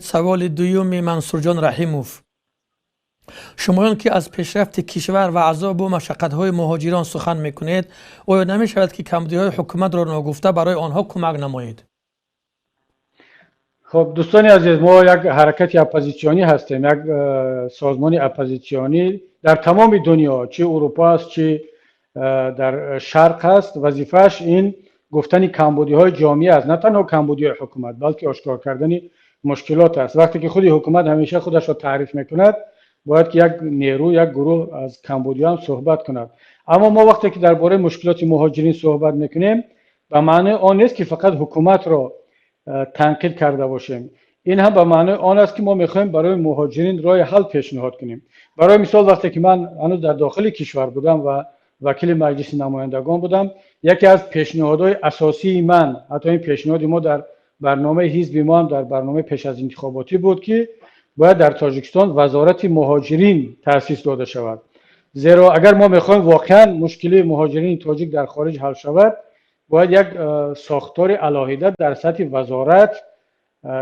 سوال دوم منصور جان رحیموف: شمایان که از پیشرفت کشور و عذاب و مشقت‌های مهاجران سخن می‌کنید، آیا نمی‌شود که کمبودی‌های حکومت را ناگفته برای آنها کمک نمایید؟ خب دوستان عزیز، ما یک حرکت اپوزیسیونی هستیم، یک سازمان اپوزیسیونی در تمام دنیا، چه اروپا است چه در شرق است. وظیفش این گفتن کمبودی‌های جامعه است، نه تنها کمبودی‌های حکومت بلکه آشکار کردن مشکلات است. وقتی که خود حکومت همیشه خودش را تعریف میکند، باید که یک نیرو، یک گروه از کمبودیا هم صحبت کند. اما ما وقتی که درباره مشکلات مهاجرین صحبت میکنیم، به معنی آن نیست که فقط حکومت را تنقید کرده باشیم. این هم به معنی آن است که ما میخوایم برای مهاجرین راه حل پیشنهاد کنیم. برای مثال وقتی که من هنوز در داخل کشور بودم و وکیل مجلس نمایندگان بودم، یکی از پیشنهادهای اساسی من، حتی این پیشنهاد ما در برنامه حزب ما هم در برنامه پیش از انتخاباتی بود که باید در تاجیکستان وزارت مهاجرین تأسیس داده شود. زیرا اگر ما میخوایم واقعا مشکل مهاجرین تاجیک در خارج حل شود، باید یک ساختار علاهیده در سطح وزارت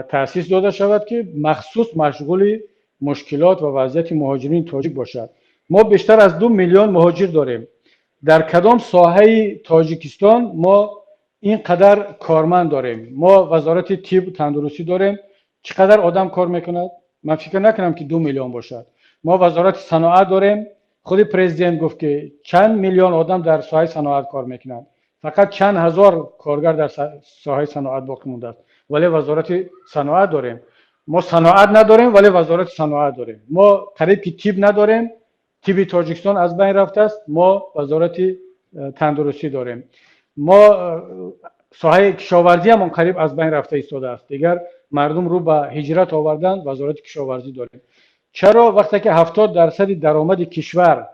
تأسیس داده شود که مخصوص مشغول مشکلات و وضعیت مهاجرین تاجیک باشد. ما بیشتر از 2 میلیون مهاجر داریم. در کدام ساحه تاجیکستان ما اینقدر کارمند داریم؟ ما وزارت طب تندرستی داریم، چقدر آدم کار میکند؟ من فکر نکنم که 2 میلیون باشد. ما وزارت صنعت داریم، خود پرزیدنت گفت که چند میلیون آدم در ساحه صنعت کار میکنند، فقط چند هزار کارگر در ساحه صنعت باقی مونده است، ولی وزارت صنعت داریم. ما صنعت نداریم ولی وزارت صنعت داریم. ما قریب که طب نداریم، طب تاجیکستان از بین رفته است، ما وزارت تندرستی داریم. ما ساحه کشاورزی هم قریب از بین رفته ایستاده است، دیگر مردم رو به هجرت آوردن، وزارت کشاورزی داریم. چرا وقتی که 70% درآمد کشور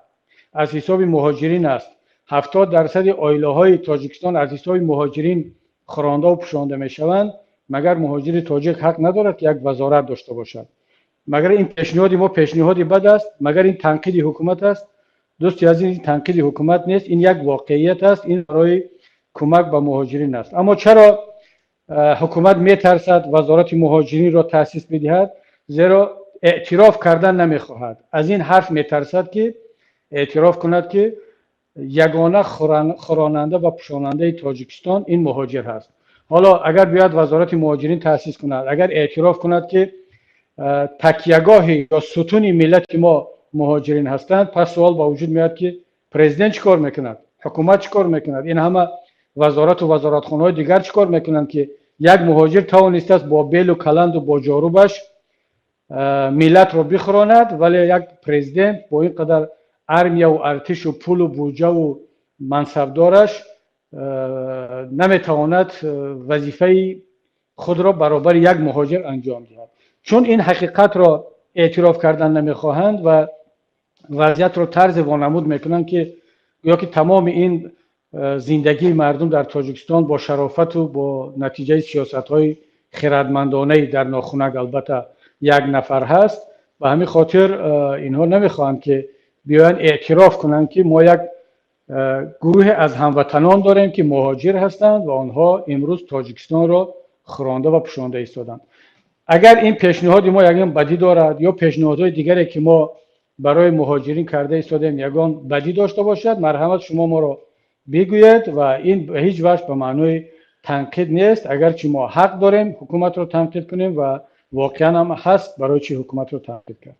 از حساب مهاجرین است، 70% عائله های تاجیکستان از حساب مهاجرین خوانده و پوشانده می شوند، مگر مهاجر تاجیک حق ندارد که یک وزارت داشته باشد؟ مگر این پیشنهاد ما پیشنهادی بد است؟ مگر این تنقید حکومت است؟ دوستی از این تنقید حکومت نیست، این یک واقعیت است، این برای کمک به مهاجرین است. اما چرا حکومت میترسد وزارت مهاجرین را تأسیس بدهد؟ زیرا اعتراف کردن نمیخواهد. از این حرف میترسد که اعتراف کند که یگانه خوراننده و پوشاننده تاجیکستان این مهاجر هست. حالا اگر بیاد وزارت مهاجرین تأسیس کند، اگر اعتراف کند که تکیهگاه یا ستون ملت ما مهاجرین هستند، پس سوال با وجود میاد که پرزیدنت چیکار میکند؟ حکومت چیکار میکند؟ این همه وزارت و وزارتخانه های دیگر چیکار میکنند که یک مهاجر توانسته است با بیل و کلند و با جاروبش ملت رو بخوراند، ولی یک پرزیدنت با این قدر ارمیه و ارتش و پول و بودجه و منصبدارش نمیتواند وظیفه خود را برابر یک مهاجر انجام دهد. چون این حقیقت را اعتراف کردن نمیخواهند و وضعیت را طرز وانمود میکنند که یا که تمام این زندگی مردم در تاجیکستان با شرافت و با نتیجه سیاست های خردمندانه در ناخنک البته یک نفر هست، و همین خاطر اینها نمیخواهند که بیاین اعتراف کنند که ما یک گروه از هموطنان داریم که مهاجر هستند و آنها امروز تاجیکستان را خورانده و پوشانده ایستادند. اگر این پیشنهاد ما یگان بدی دارد یا پیشنهادهای دیگری که ما برای مهاجرین کرده ایستادیم یگان بدی داشته باشد، مرحمت شما ما را بگوید و این به هیچ وجه به معنای تنقید نیست. اگرچه ما حق داریم حکومت رو تنقید کنیم و واقعا هم هست برای چی حکومت رو تنقید کرد.